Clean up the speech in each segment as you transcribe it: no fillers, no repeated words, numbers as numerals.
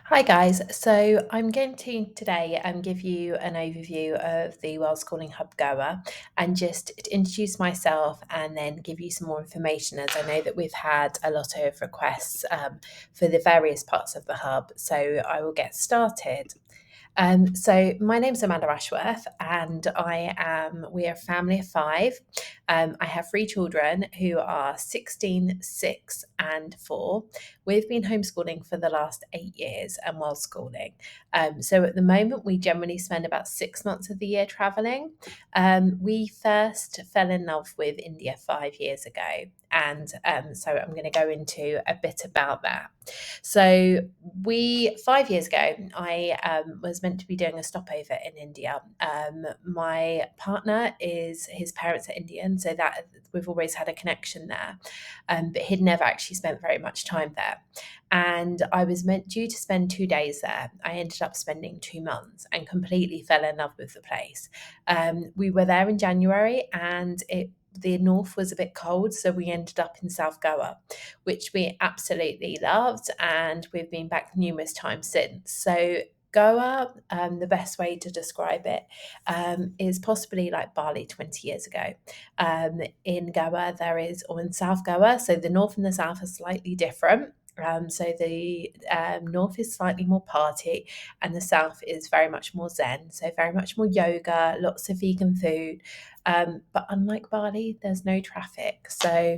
Hi guys, so I'm going to today give you an overview of the Worldschooling Hub Goa and just to introduce myself and then give you some more information as I know that we've had a lot of requests for the various parts of the hub. So I will get started. So my name is Amanda Ashworth, and we are a family of five. I have three children who are 16, 6, and 4. We've been homeschooling for the last 8 years and while schooling. So at the moment, we generally spend about 6 months of the year traveling. We first fell in love with India 5 years ago, and so I'm going to go into a bit about that. So 5 years ago, I was meant to be doing a stopover in India. My partner his parents are Indian, so that we've always had a connection there. But he'd never actually spent very much time there. And I was due to spend 2 days there. I ended up spending 2 months and completely fell in love with the place. We were there in January, and the north was a bit cold, so we ended up in South Goa, which we absolutely loved, and we've been back numerous times since. So Goa, the best way to describe it is possibly like Bali 20 years ago. In Goa, or in South Goa, so the north and the south are slightly different. So the north is slightly more party, and the south is very much more zen. So very much more yoga, lots of vegan food. But unlike Bali, there's no traffic. So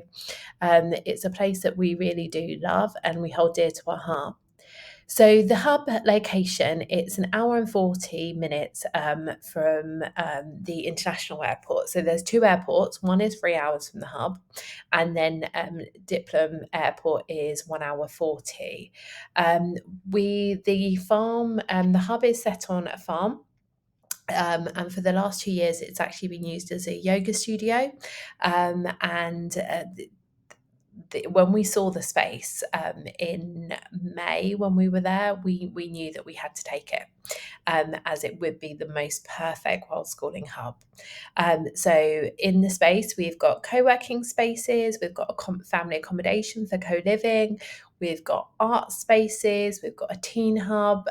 it's a place that we really do love and we hold dear to our heart. So the hub location, it's an hour and 40 minutes from the international airport. So there's two airports. One is 3 hours from the hub, and then Diplom Airport is 1 hour 40. The hub is set on a farm. And for the last 2 years, it's actually been used as a yoga studio. And when we saw the space in May when we were there, we knew that we had to take it, as it would be the most perfect world schooling hub. So in the space, we've got co-working spaces, we've got family accommodation for co-living, we've got art spaces, we've got a teen hub.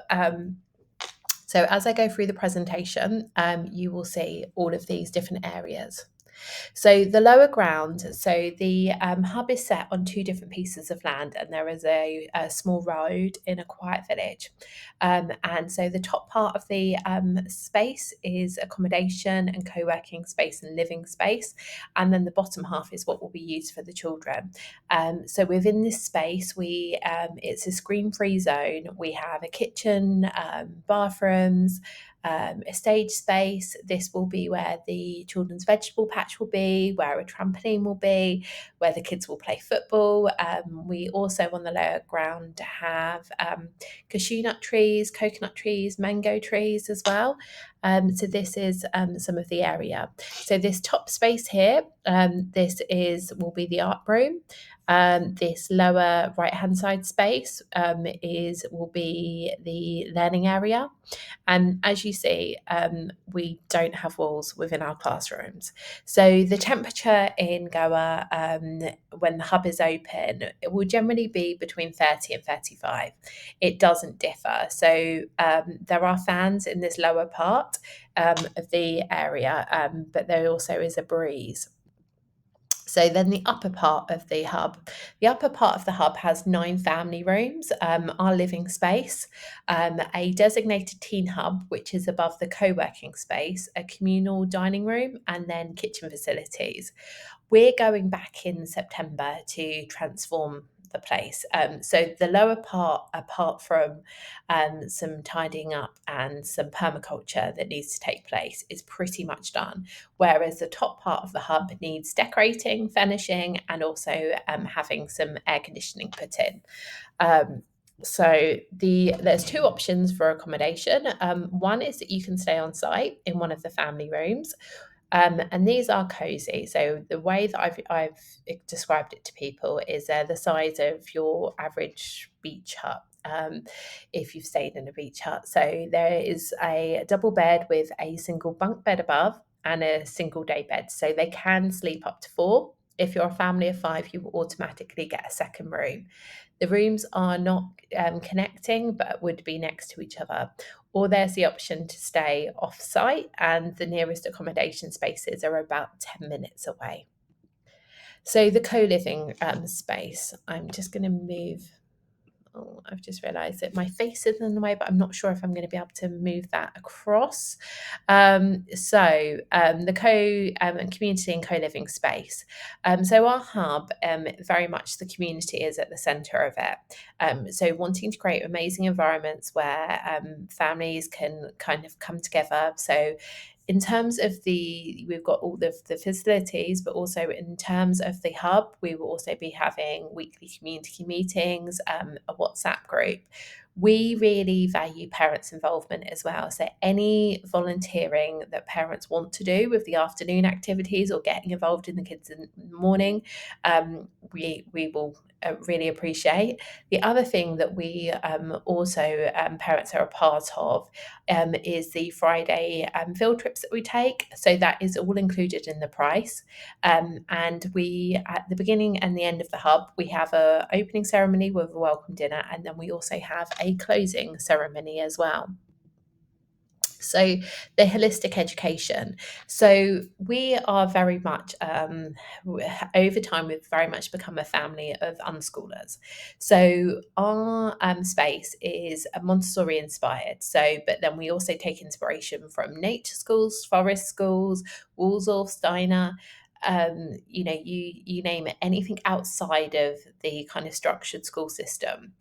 So as I go through the presentation, you will see all of these different areas. So the lower ground, so the hub is set on two different pieces of land, and there is a small road in a quiet village. And so the top part of the space is accommodation and co-working space and living space, and then the bottom half is what will be used for the children. So within this space, it's a screen-free zone. We have a kitchen, bathrooms, a stage space. This will be where the children's vegetable patch will be, where a trampoline will be, where the kids will play football. We also on the lower ground have cashew nut trees, coconut trees, mango trees as well. So this is some of the area. So this top space here, will be the art room. This lower right hand side space will be the learning area. And as you see, we don't have walls within our classrooms. So the temperature in Goa, when the hub is open, it will generally be between 30 and 35. It doesn't differ. So there are fans in this lower part of the area, but there also is a breeze. So then the upper part of the hub has 9 family rooms, our living space, a designated teen hub, which is above the co-working space, a communal dining room, and then kitchen facilities. We're going back in September to transform the place. So the lower part, apart from some tidying up and some permaculture that needs to take place, is pretty much done. Whereas the top part of the hub needs decorating, furnishing, and also having some air conditioning put in. There's two options for accommodation. One is that you can stay on site in one of the family rooms. And these are cozy. So the way that I've described it to people is they're the size of your average beach hut. If you've stayed in a beach hut. So there is a double bed with a single bunk bed above and a single day bed. So they can sleep up to four. If you're a family of 5, you will automatically get a second room. The rooms are not connecting, but would be next to each other. Or there's the option to stay off site, and the nearest accommodation spaces are about 10 minutes away. So the co-living space, I'm just going to move. Oh, I've just realised that my face is in the way, but I'm not sure if I'm going to be able to move that across. The community and co-living space. So our hub, very much the community is at the centre of it. So wanting to create amazing environments where families can kind of come together. So in terms of we've got all the facilities, but also in terms of the hub, we will also be having weekly community meetings, a WhatsApp group. We really value parents' involvement as well. So any volunteering that parents want to do with the afternoon activities or getting involved in the kids in the morning, we will really appreciate. The other thing that we also parents are a part of is the Friday field trips that we take. So that is all included in the price. And we, at the beginning and the end of the hub, we have a opening ceremony with a welcome dinner, and then we also have a closing ceremony as well. So the holistic education. So we are very much, over time, we've very much become a family of unschoolers. So our space is Montessori inspired. So, but then we also take inspiration from nature schools, forest schools, Waldorf, Steiner. You name it, anything outside of the kind of structured school system.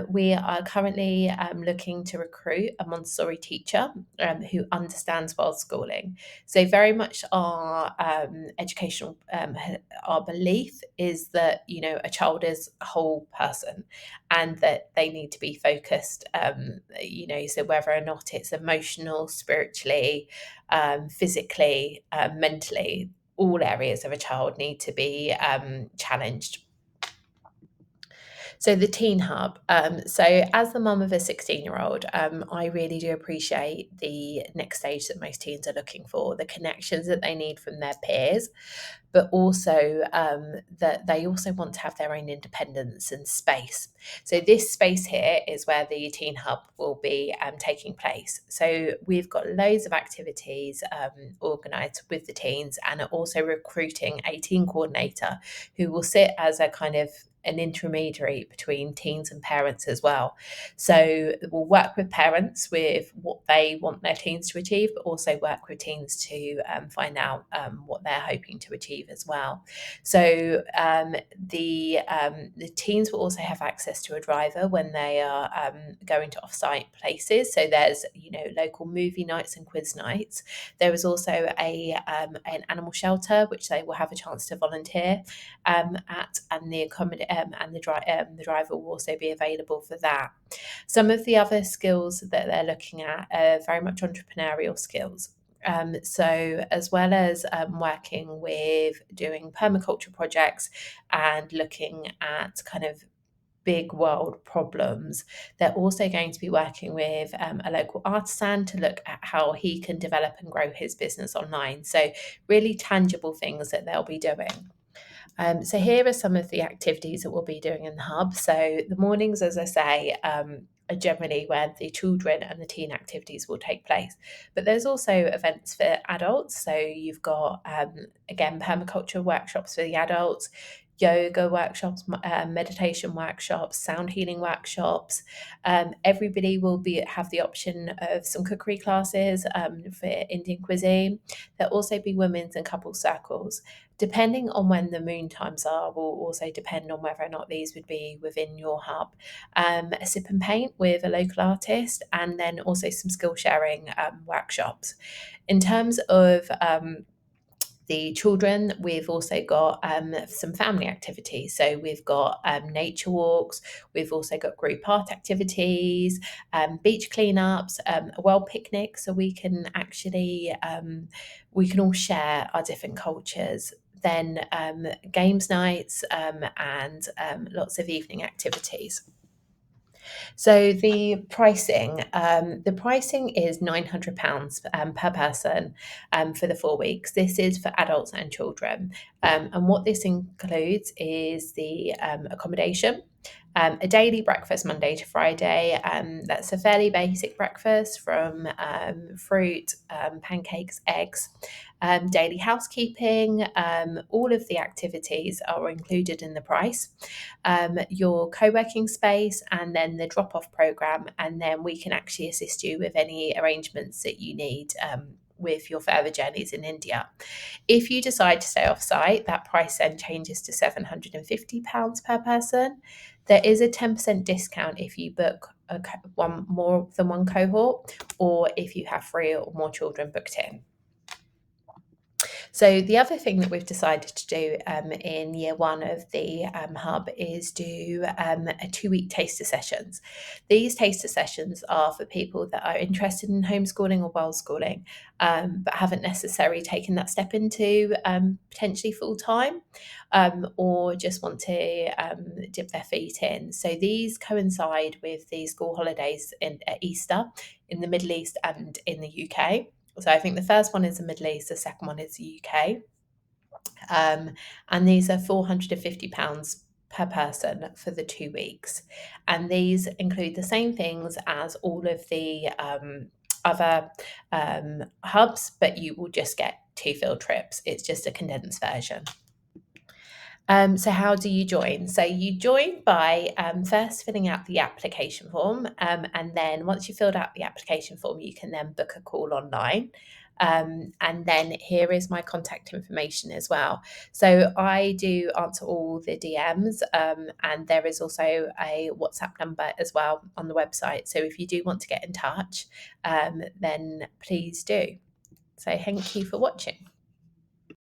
We are currently looking to recruit a Montessori teacher who understands world schooling. So very much our educational, our belief is that, a child is a whole person and that they need to be focused, so whether or not it's emotional, spiritually, physically, mentally, all areas of a child need to be challenged. So the Teen Hub. So as the mum of a 16-year-old, I really do appreciate the next stage that most teens are looking for, the connections that they need from their peers, but also that they also want to have their own independence and space. So this space here is where the Teen Hub will be taking place. So we've got loads of activities organised with the teens, and are also recruiting a teen coordinator who will sit as a kind of an intermediary between teens and parents as well. So we'll work with parents with what they want their teens to achieve, but also work with teens to find out what they're hoping to achieve as well. So the teens will also have access to a driver when they are going to off-site places. So there's local movie nights and quiz nights. There is also an animal shelter which they will have a chance to volunteer at, and the driver will also be available for that. Some of the other skills that they're looking at are very much entrepreneurial skills. So as well as working with doing permaculture projects and looking at kind of big world problems, they're also going to be working with a local artisan to look at how he can develop and grow his business online. So really tangible things that they'll be doing. So here are some of the activities that we'll be doing in the hub. So the mornings, as I say, are generally where the children and the teen activities will take place. But there's also events for adults. So you've got, again, permaculture workshops for the adults, yoga workshops, meditation workshops, sound healing workshops. Everybody will have the option of some cookery classes for Indian cuisine. There'll also be women's and couples circles. Depending on when the moon times are, will also depend on whether or not these would be within your hub. A sip and paint with a local artist, and then also some skill sharing workshops. In terms of the children, we've also got some family activities. So we've got nature walks, we've also got group art activities, beach cleanups, a well picnic, so we can actually we can all share our different cultures. Then games nights and lots of evening activities. So the pricing is £900 per person for the 4 weeks. This is for adults and children, and what this includes is the accommodation. A daily breakfast Monday to Friday. That's a fairly basic breakfast from fruit, pancakes, eggs, daily housekeeping. All of the activities are included in the price. Your co-working space, and then the drop-off program, and then we can actually assist you with any arrangements that you need with your further journeys in India. If you decide to stay off site, that price then changes to £750 per person. There is a 10% discount if you book one more than one cohort, or if you have 3 or more children booked in. So the other thing that we've decided to do in year one of the hub is do a 2-week taster sessions. These taster sessions are for people that are interested in homeschooling or worldschooling, but haven't necessarily taken that step into potentially full time, or just want to dip their feet in. So these coincide with the school holidays at Easter in the Middle East and in the UK. So I think the first one is the Middle East, the second one is the UK. And these are £450 per person for the 2 weeks. And these include the same things as all of the other hubs, but you will just get 2 field trips. It's just a condensed version. So how do you join? So you join by first filling out the application form, and then once you filled out the application form, you can then book a call online. And then here is my contact information as well. So I do answer all the DMs, and there is also a WhatsApp number as well on the website. So if you do want to get in touch, then please do. So thank you for watching.